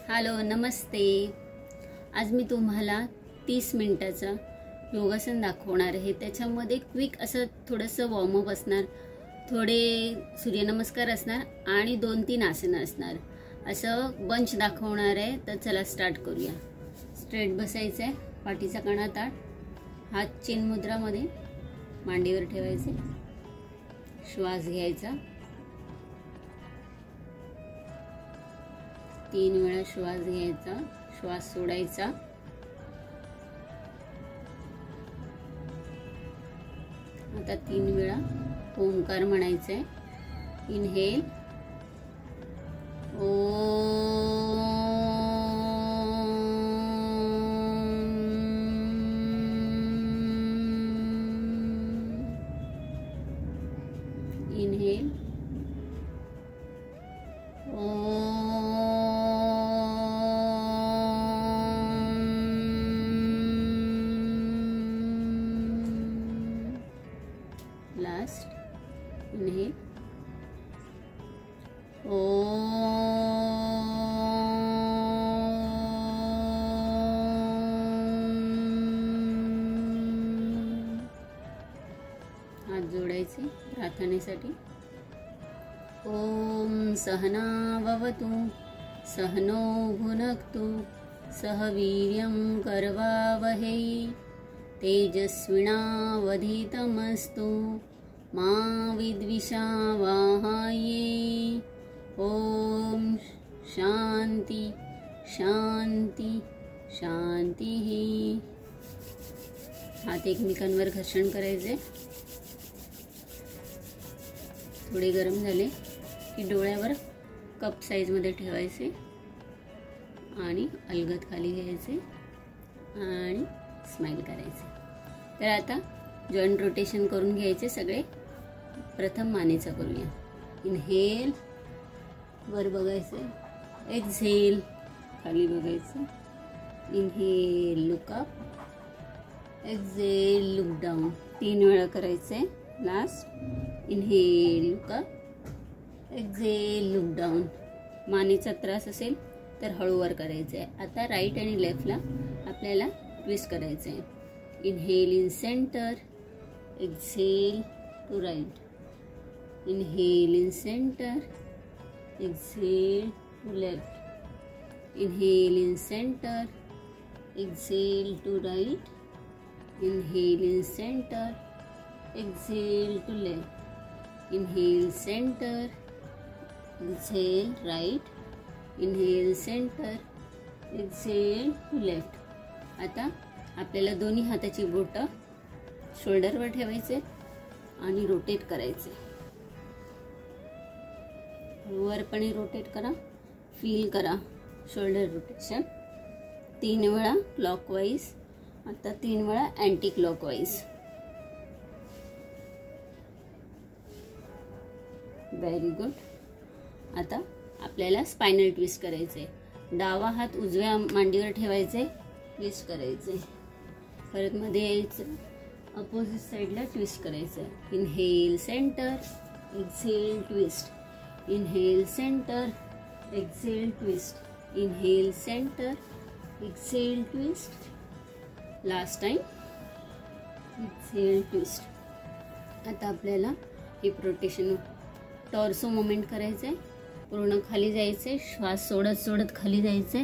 Hello नमस्ते। आज मी तुम्हाला 30 मिनिटाचा योगासन दाखवणार आहे। त्याच्यामध्ये क्विक असं थोडंसं वॉर्मअप असणार, थोडे सूर्यनमस्कार असणार आणि 2-3 आसनं असणार, असं बंच दाखवणार आहे। तर चला स्टार्ट करूया। स्ट्रेट बसायचं आहे, पाठीचा कणा ताठ, हात चिन मुद्रामध्ये मांडीवर ठेवायचे, श्वास घ्यायचा, 3 वेळा श्वास घ्यायचा, श्वास सोडायचा, आता 3 वेळा ओंकार म्हणायचे। इनहेल इनहेल लास्ट इनहेल हात जोडायचे प्रार्थनेसाठी। ओम सहना भवतु सहनो भुनक्तु सह वीर्यं करवावहै तेजस्विनावधीतमस्तु मा विद्विषावहै। ओम शांति शांति शांति। हात एकमेकांवर घर्षण करायचे। थोडे गरम झाले की डोळ्यावर कप साइज मध्ये ठेवायचे आणि अलगद खाली घ्यायचे आणि स्माइल करायचे। तर आता जॉइंट रोटेशन करून घ्यायचे सगळे। प्रथम मानेचा करूया। इनहेल वर बघायचे, एक्झेल खाली बघायचं, inhale look up, exhale look down, 3 वेळा करायचे। Last inhale look up, exhale look down. मानेचा त्रास असेल तर हळूवार करायचे। आता राईट आणि लेफ्टला आपल्याला ट्विस्ट करायचे। Inhale in center, exhale to right, inhale in center, exhale to left, inhale in center, exhale to right, inhale in center, exhale to left, inhale center, exhale right, inhale center, exhale to left. आता आपल्याला दोन्ही हाताची बोटं शोल्डरवर ठेवायचे आणि rotate करायचे। वरपणे rotate करा, feel करा शोल्डर रोटेशन। 3 वेळा क्लॉकवाईज, आता 3 वेळा अँटी क्लॉकवाईज। Very good. आता आपल्याला स्पायनल ट्विस्ट करायचे। डावा हात उजव्या मांडीवर ठेवायचे, ट्विस्ट करायचे, परत मध्ये यायचं, अपोजिट साइडला ट्विस्ट करायचं। Inhale center, exhale twist, inhale center, exhale twist, inhale center, exhale twist, last time exhale twist. आता आपल्याला हिप रोटेशन, टॉर्सो मोमेंट करायचे, पूर्ण खाली जायचे, श्वास सोडत सोडत खाली जायचे,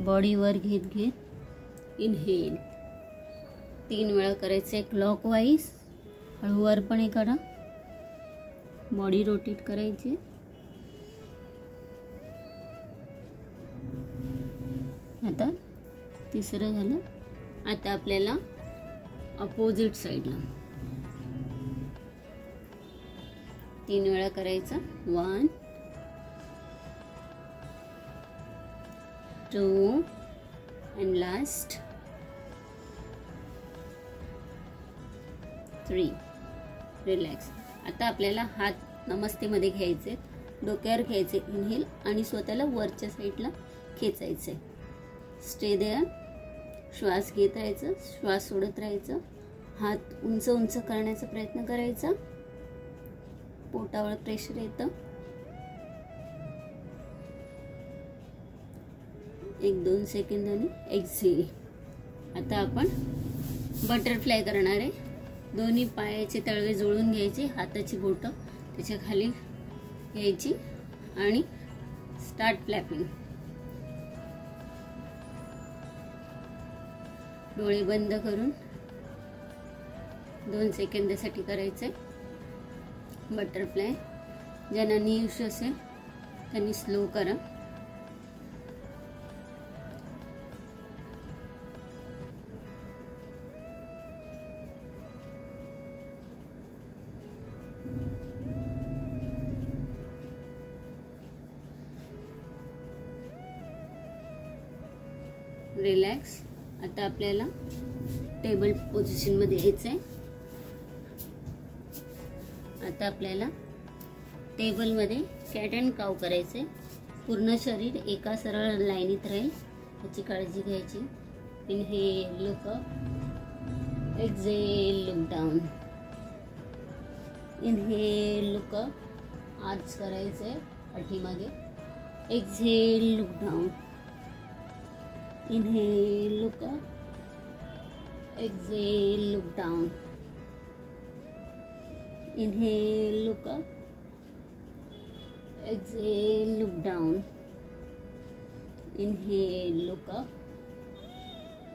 बॉडी वर घेत घेत। इनहेल 3 वेळा करायचे क्लॉकवाईज, हळूवारपणे करा, बॉडी रोटेट करायची। आता तिसरं झालं। आता आपल्याला अपोजिट साइडला 3 वेळा करायचं। 1 2 and last 3। रिलॅक्स। आता आपल्याला हात नमस्ते मध्ये घ्यायचे, डोक्यावर घ्यायचे, इनहेल आणि स्वतःला वरच्या साईडला खेचायचे। स्टे देअर, श्वास घेत राहायचं, श्वास सोडत राहायचं, हात उंच उंच करण्याचा प्रयत्न करायचा, पोटावर प्रेशर येतं। 1-2 सेकंदांनी एक्झेल. आता आपण बटरफ्लाय करणार आहे. दोन्ही पायाचे तळवे जोडून घ्यायचे, हाताची बोटं त्याच्या खाली घ्यायची आणि स्टार्ट फ्लॅपिंग. डोळे बंद करून 2 सेकंदासाठी करायचंय बटरफ्लाय. ज्यांना नी इश्यू असेल त्यांनी स्लो करा. रिलॅक्स. आता आपल्याला टेबल पोझिशन मध्ये यायचंय. आता आपल्याला टेबल मध्ये कॅट अँड काव करायचंय. पूर्ण शरीर एका सरळ लाईनीत राहील याची काळजी घ्यायची. Inhale look up, exhale look down. Inhale look up, arch करायचंय पाठीमागे. Exhale look down. Inhale, look up. Exhale, look down. Inhale, look up. Exhale, look down. Inhale, look up.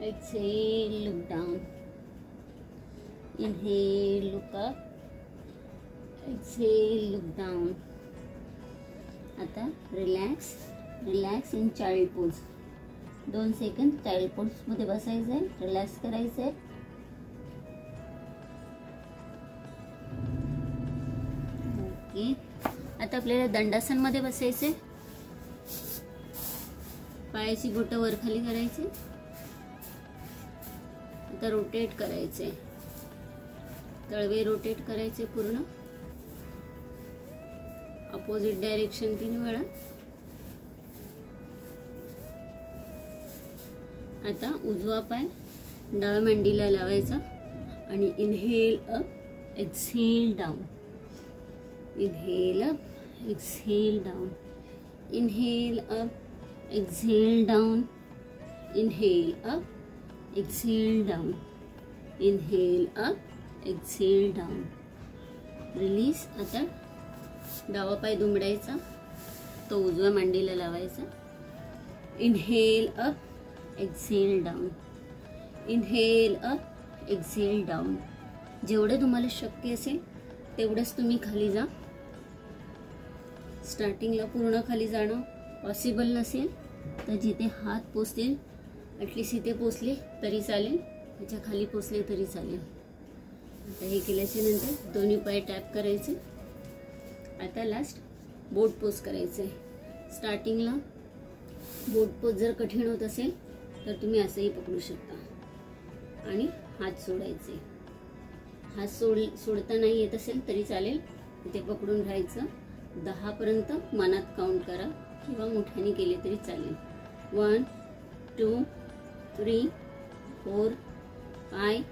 Exhale, look down. Inhale, look up. Exhale, look down. आता relax. Relax in child pose. 2 second child pose मध्ये बसायचंय. Relax करायचंय. Okay. आता आपल्याला दंडासन मध्ये बसायचंय. पायाची बोटं वर खाली करायची. आता रोटेट करायचंय. तळवे रोटेट करायचे पूर्ण अपोजिट डायरेक्शन 3 वेळा. आता उजवा पाय डाव्या मांडीला लावायचा आणि inhale up, exhale down. Inhale up, exhale down. Inhale up, exhale down. Inhale up, exhale down. Inhale up, exhale down. Release. आता डावा पाय दुमडायचा, तो उजव्या मांडीला लावायचा. Inhale up, exhale down. Inhale up, exhale down. जेवढं तुम्हाला शक्य असेल तेवढंच तुम्ही खाली जा. स्टार्टिंगला पूर्ण खाली जाणं पॉसिबल नसेल तर जिथे हात पोचतील ॲटलिस्ट इथे पोचले तरी चालेल, त्याच्या खाली पोचले तरी चालेल. आता हे केल्याच्या नंतर दोन्ही पाय टॅप करायचे. आता लास्ट बोट पोज करायचे. स्टार्टिंगला बोट पोज जर कठीण होत असेल तर तुम्ही असंही पकडू शकता आणि हात सोडायचे. हात सोडता नाही येत असेल तरी चालेल, इथे पकडून राहायचं. 10 पर्यंत मनात काउंट करा किंवा मोठ्याने केले तरी चालेल. 1 2 3 4 5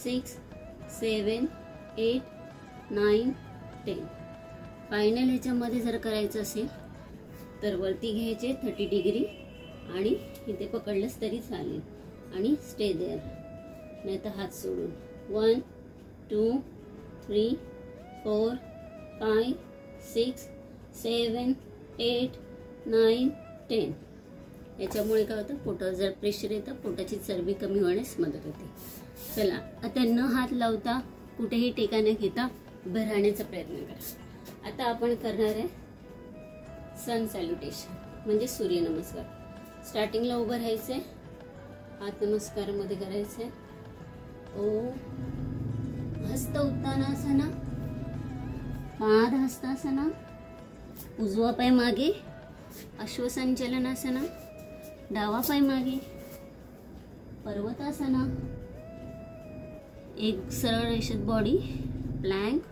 6 7 8 9 10. फायनल ह्याच्यामध्ये जर करायचं असेल तर वरती घ्यायचे 30 डिग्री आणि इथे पकडलंच तरी चालेल आणि स्टे देअर. नाही तर हात सोडून 1 2 3 4 5 6 7 8 9 10. याच्यामुळे काय होतं, पोटावर जर प्रेशर येतं, पोटाची चरबी कमी होण्यास मदत होते. चला आता न हात लावता कुठेही टेका न घेता उभे राहण्याचा प्रयत्न करा. आता आपण करणार आहे सन सॅल्युटेशन म्हणजे सूर्यनमस्कार. स्टार्टिंगला उभं राहायचंय, हात नमस्कार मध्ये करायचंय. ओम हस्त उत्तानासना, पाद हस्तासना, उजवा पाय मागे, अश्वसंचलनासना, डावा पाय मागे, पर्वतासना, एक सरळ रेषेत बॉडी, प्लँक,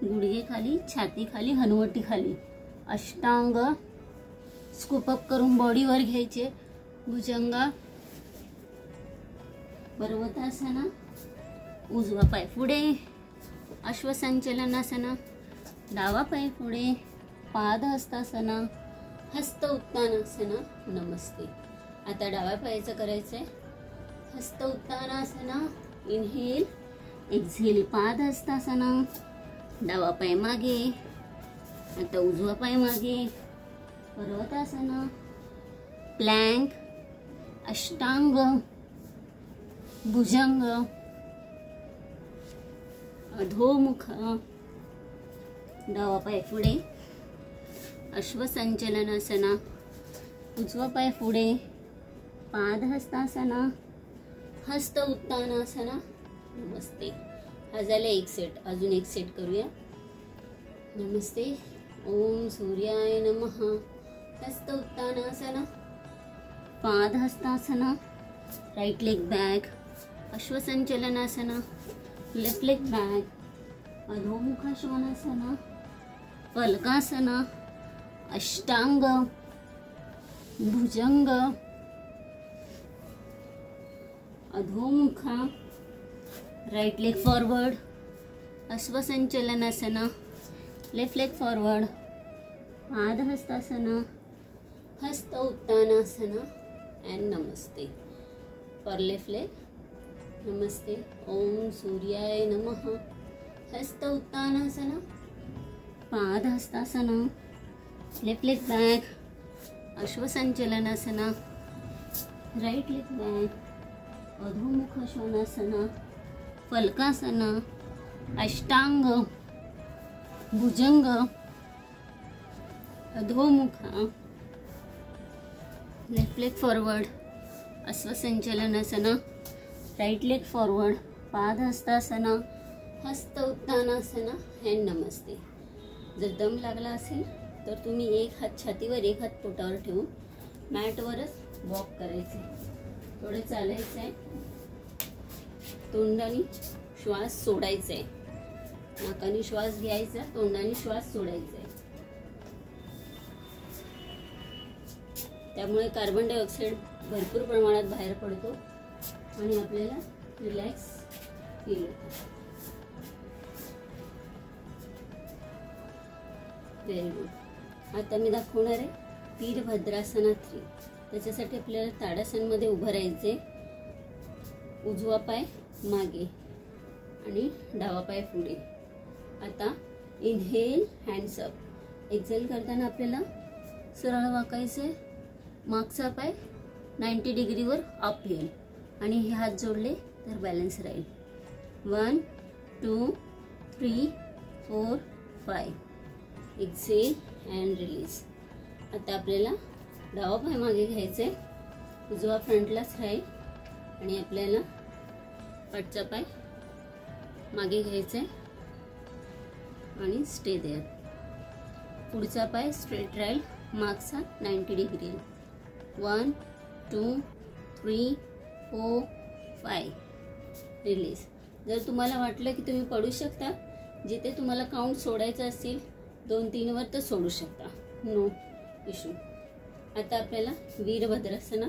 गुडघे खाली, छाती खाली, हनुवटी खाली, अष्टांग, स्कूप अप करून बॉडी वर घ्यायचे, भुजंगा, पर्वतासना, उजवा पाय पुढे, अश्वसंचलनासना, डावा पाय पुढे, पाद हस्तासना, हस्त उत्तानासना नमस्ते. आता डाव्या पायाचं करायचंय. हस्त उत्तानासना, इनहेल, एक्झेल, पाद हस्तासना. डावा पाय मागे, आता उजवा पाय मागे, पर्वतासना, प्लँक, अष्टांग, भुजंग, अधोमुख, डावा पाय पुढे, अश्वसंचलनासना, उजवा पाय पुढे, पादहस्तासना, हस्त उत्तानासना नमस्ते. हा झाला एक सेट. अजून एक सेट करूया. नमस्ते. ओम सूर्याय नमः. हस्त उत्तानासना, पादहस्तासना, राइट लेग बॅक, अश्वसंचलनासना, लेफ्ट लेग बॅक, अधोमुख श्वानासना, फलकासना, अष्टांग, भुजंग, अधोमुख, राइट लेग फॉरवर्ड, अश्वसंचलनासना, लेफ्ट लेग फॉरवर्ड, पादहस्तासना, हस्त उत्तानासना एंड नमस्ते. For left leg. नमस्ते. ओम सूर्याय नमः. हस्त उत्तानासना, पादहस्तासना, लेफ्ट लेग बॅक, अश्वसंचलनासना, राइट लेग बॅक, अधोमुख श्वानासना, फलकासना, अष्टांग, भुजंग, अधोमुख, लेफ्ट लेग फॉरवर्ड, अश्वसंचलनासना, राइट लेग फॉरवर्ड, पादहस्तासना, हस्त उत्तानासना एंड नमस्ते. जर दम लागला असेल तर तुम्ही एक हात छातीवर एक हात पोटावर ठेवून मॅटवरच वॉक करायचे. थोडे चालायचं आहे. तोंडाने श्वास सोडायचा आहे. नाकाने श्वास घ्यायचा, तोंडाने श्वास सोडायचा आहे. त्यामुळे कार्बन डायऑक्साईड भरपूर प्रमाणात बाहेर पडतो आणि आपल्याला रिलॅक्स फील होतं. Very good. आता मी दाखवणार आहे वीरभद्रासना 3. त्याच्यासाठी आपल्याला ताडासनमध्ये उभं राहायचे. उजवा पाय मागे आणि डावा पाय पुढे. आता इनहेल, हँड्स अप. एक्झेल करताना आपल्याला सरळ वाकायचे. मागचा पाय 90 डिग्रीवर अप येईल आणि हे हात जोडले तर बॅलन्स राहील. 1 2 3 4 5. Exhale and release. आता आपल्याला डावा पाय मागे घ्यायचे. उजवा फ्रंटलाच राहील आणि आपल्याला पाठचा पाय मागे घ्यायचा आणि स्टे देअर. पुढचा पाय स्ट्रेट राहील, मागचा 90 डिग्री. 1 2 3 4 5. रिलीज. जर तुम्हाला वाटलं की तुम्ही पडू शकता, जिथे तुम्हाला काउंट सोडायचा असेल 2-3 वर तर सोडू शकता. No issue. आता आपल्याला वीरभद्रासना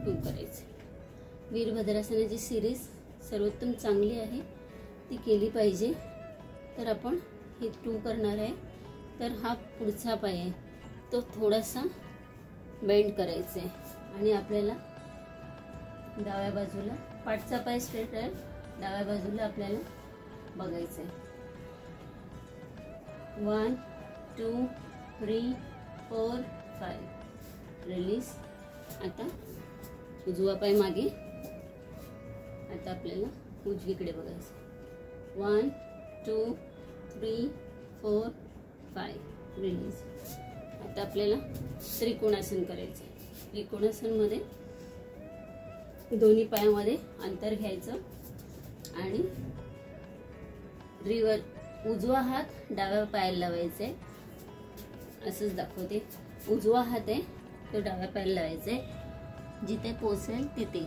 करायचं. वीरभद्रासनाची सिरीज सर्वोत्तम चांगली आहे, ती केली पाहिजे. तर आपण हे 2 करणार आहे. तर हा पुढचा पाय आहे तो थोडासा बेंड करायचा आहे आणि आपल्याला डाव्या बाजूला पाठचा पाय स्ट्रेट राहील, डाव्या बाजूला आपल्याला बघायचं आहे. 1 2 3 4 5. रिलीज. आता उजवा पाय मागे. आता आपल्याला उजवीकडे बघायचं. 1 2 3 4 5. रिलीज. आता आपल्याला त्रिकोणासन करायचं. त्रिकोणासनमध्ये दोन्ही पायामध्ये अंतर घ्यायचं आणि रिवर उजवा हात डाव्या पायाला लावायचे. असंच दाखवते. उजवा हात आहे तो डाव्या पायाला लावायचे. जिथे पोचेल तिथे.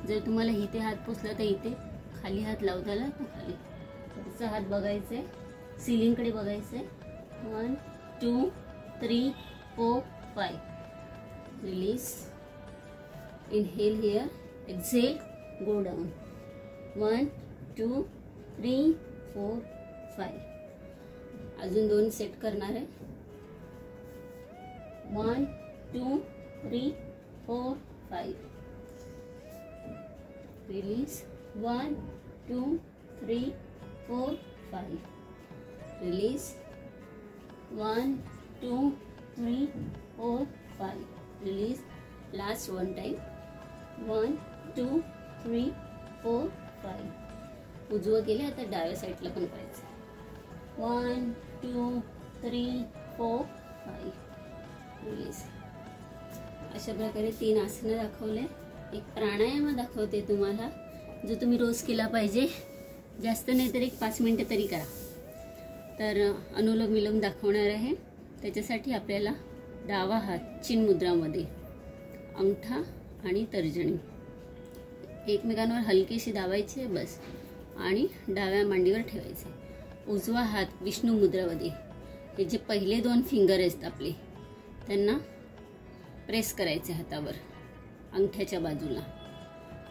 जर तुम्हाला इथे हात पोचला तर इथे, खाली हात लावता आला तर खाली. त्याचा हात बघायचे, सिलिंगकडे बघायचे. 1 2 3 4 5. Release. Inhale here, exhale, go down. 1 2 3 4 5. अजून 2 सेट करणार आहे. 1 2 3 4 5. Release. 1 2 3 4 5. Release. 1 2 3 4 5. Release. Last one time. 1 2 3 4 5. उजवं केलं, आता डाव्या साईडला पण करायचं. 1 2 3 4 5. रिलीज. अशा प्रकारे 3 आसनं दाखवले. एक प्राणायाम दाखवते तुम्हाला, जो तुम्ही रोज केला पाहिजे. जास्त नाही तर एक 5 मिनिटं तरी करा. तर अनुलोम विलोम दाखवणार आहे. त्याच्यासाठी आपल्याला डावा हात चिन मुद्रामध्ये, अंगठा आणि तर्जनी एकमेकांवर हलकीशी दाबायचे बस, आणि डाव्या मांडीवर ठेवायचे. उजवा हात विष्णू मुद्रामध्ये, हे जे पहिले 2 फिंगर आहेत आपले, त्यांना प्रेस करायचे हातावर, अंगठ्याच्या बाजूला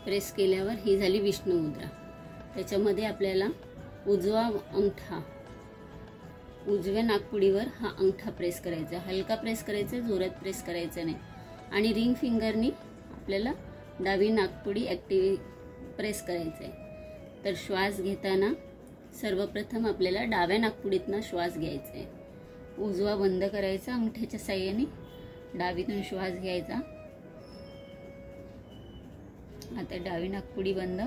प्रेस केल्यावर ही झाली विष्णू मुद्रा. त्याच्यामध्ये आपल्याला उजवा अंगठा उजव्या नाकपुडीवर हा अंगठा प्रेस करायचा. हलका प्रेस करायचा, जोरात प्रेस करायचा नाही. आणि रिंग फिंगरनी आपल्याला डावी नाकपुडी प्रेस करायचं आहे. तर श्वास घेताना सर्वप्रथम आपल्याला डाव्या नाकपुडीतनं श्वास घ्यायचा आहे. उजवा बंद करायचा अंगठ्याच्या साहाय्याने, डावीतून श्वास घ्यायचा. आता डावी नाकपुडी बंद,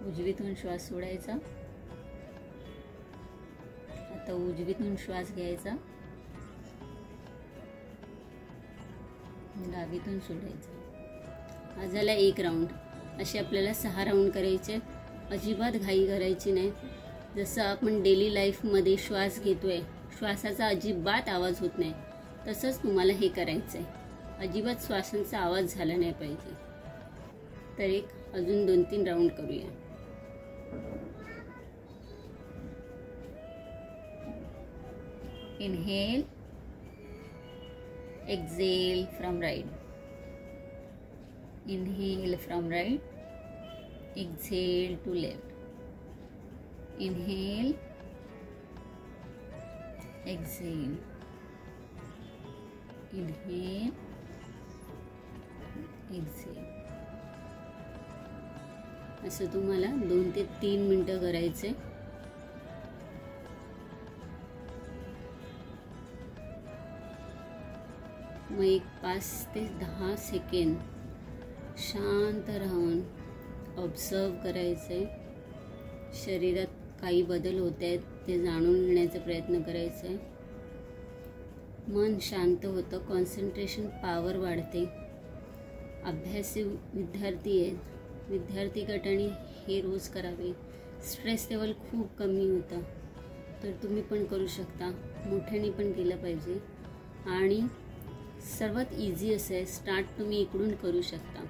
उजवीतून श्वास सोडायचा. आता उजवीतून श्वास घ्यायचा, डावीतून सोडायचा. हा झाला 1 राऊंड. असे आपल्याला 6 राऊंड करायचे. अजिबात घाई करायची नाही. जसं आपण डेली लाईफमध्ये श्वास घेतोय, श्वासाचा अजिबात आवाज होत नाही, तसंच तुम्हाला हे करायचं आहे. अजिबात श्वासांचा आवाज झाला नाही पाहिजे. तर एक अजून 2-3 राऊंड करूया. Inhale, exhale from right. Inhale from right, exhale to left. Inhale, exhale. Inhale, exhale. असं तुम्हाला 2 ते 3 मिनिटं करायचे. मग एक 5 ते 10 सेकंद शांत राहून ऑब्झर्व करायचे. शरीरात काही बदल होत आहेत ते जाणून घेण्याचा प्रयत्न करायचा आहे. मन शांत होतं, कॉन्सन्ट्रेशन पॉवर वाढते. अभ्यासी विद्यार्थी आहेत, विद्यार्थी गटाने हे रोज करावे. स्ट्रेस लेवल खूप कमी होतं. तर तुम्ही पण करू शकता. मोठ्याने पण केलं पाहिजे. आणि सर्वात इझी असं आहे, स्टार्ट तुम्ही इकडून करू शकता.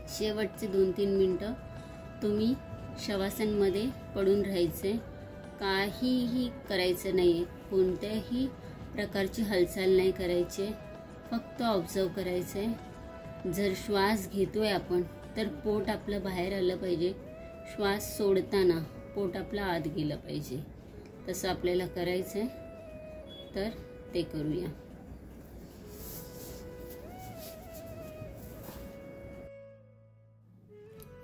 शेवटचे 2-3 मिनटं तुम्ही शवासनमध्ये पडून राहायचे. काहीही करायचं नाही आहे, कोणत्याही प्रकारची हालचाल नाही करायची. फक्त ऑब्झर्व करायचं आहे. जर श्वास घेतोय आपण, तर पोट आपलं बाहेर आलं पाहिजे. श्वास सोडताना पोट आपलं आत गेलं पाहिजे. तसं आपल्याला करायचं आहे. तर ते करूया.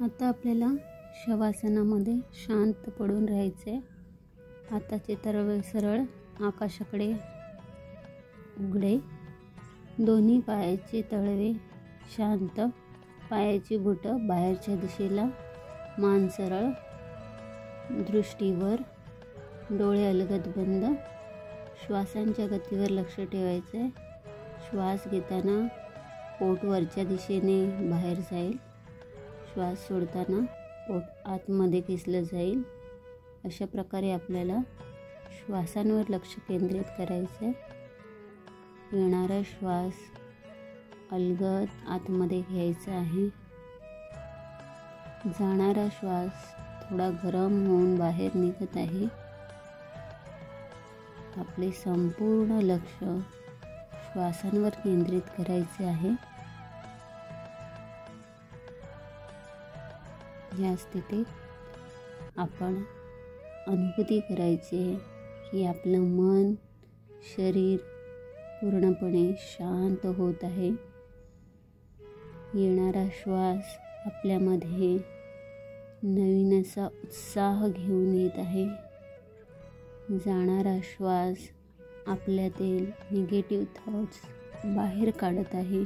आता आपल्याला शवासनामध्ये शांत पडून राहायचे. हाताचे तळवे सरळ आकाशाकडे उघडे. दोन्ही पायाचे तळवे शांत. पायाची बोटं बाहेरच्या दिशेला. मान सरळ. दृष्टीवर. डोळे अलगद बंद. श्वासांच्या गतीवर लक्ष ठेवायचं आहे. श्वास घेताना पोट वरच्या दिशेने बाहेर जाईल. श्वास सोडताना पोट आतमध्ये खेचलं जाईल. अशा प्रकारे आपल्याला श्वासांवर लक्ष केंद्रित करायचं आहे. येणारा श्वास अलगद आतमध्ये घ्यायचा आहे. जाणारा श्वास थोडा गरम होऊन बाहेर निघत आहे. आपले संपूर्ण लक्ष श्वासांवर केंद्रित करायचे आहे. या स्थितीत आपण अनुभूती करायची आहे की आपलं मन, शरीर पूर्णपणे शांत होत आहे. येणारा श्वास आपल्यामध्ये नवीन असा उत्साह घेऊन येत आहे. जाणारा श्वास आपल्यातील निगेटिव्ह थॉट्स बाहेर काढत आहे.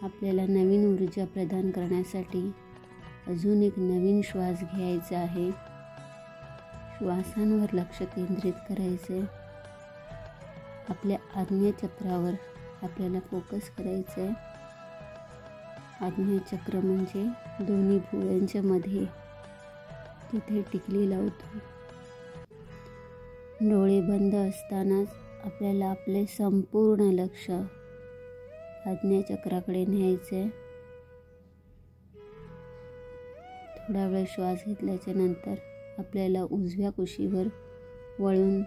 आपल्याला नवीन ऊर्जा प्रदान करण्यासाठी अजून एक नवीन श्वास घ्यायचा आहे. श्वासांवर लक्ष केंद्रित करायचे. आपल्या आज्ञाचक्रावर आपल्याला फोकस करायचं आहे. आज्ञाचक्र म्हणजे दोन्ही भुवयांच्या मध्ये तिथे टिकली लावतो. डोळे बंद असतानाच आपल्याला आपले संपूर्ण लक्ष आज्ञाचक्राकडे न्यायचे. थोडा वेळ श्वास घेतल्याच्या नंतर आपल्याला उजव्या कुशीवर वळून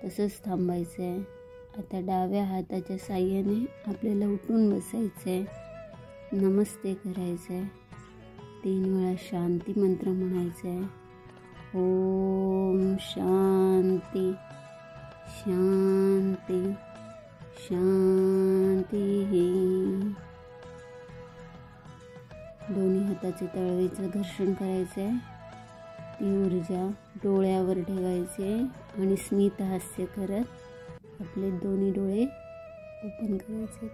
तसंच थांबायचं आहे. आता डाव्या हाताच्या साहाय्याने आपल्याला उठून बसायचं आहे. नमस्ते करायचं आहे. 3 वेळा शांती मंत्र म्हणायचं आहे. ओम शांती शांती शांती. दोन्ही हाताचे तळवेचं घर्षण करायचं आहे. ती ऊर्जा डोळ्यावर ठेवायचे आणि स्मित हास्य करत आपले दोन्ही डोळे ओपन करायचे.